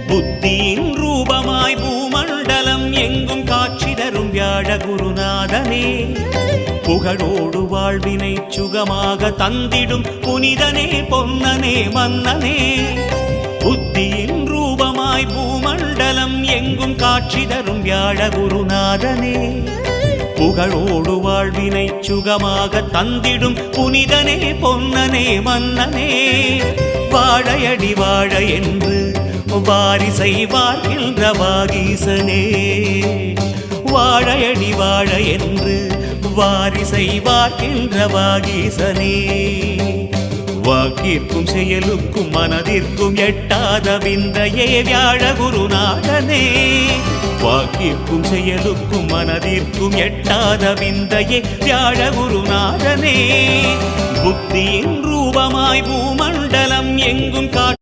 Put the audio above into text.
புத்தியின் ரூபமாய் பூமண்டலம் எங்கும் காட்சி தரும் வியாழ குருநாதனே புகழோடு வாழ்வினை சுகமாக தந்திடும் புனிதனே பொன்னனே மன்னனே புத்தியின் ரூபமாய் பூமண்டலம் எங்கும் காட்சி தரும் வியாழ குருநாதனே புகழோடு வாழ்வினை சுகமாக தந்திடும் புனிதனே பொன்னனே மன்னனே வாழையடி வாழ என்று வாரிசை வாழ்கின்ற வாகீசனே வாழையடி வாழ என்று வாரிசை வாழ்கின்ற வாகீசனே வாக்கிற்கும் செயலுக்கும் மனதிற்கும் எட்டாத விந்தையே வியாழ குருநாதனே வாக்கிற்கும் செயலுக்கும் மனதிற்கும் எட்டாத விந்தையே வியாழ குருநாதனே புத்தியின் ரூபமாய் பூமண்டலம் எங்கும் காட்சி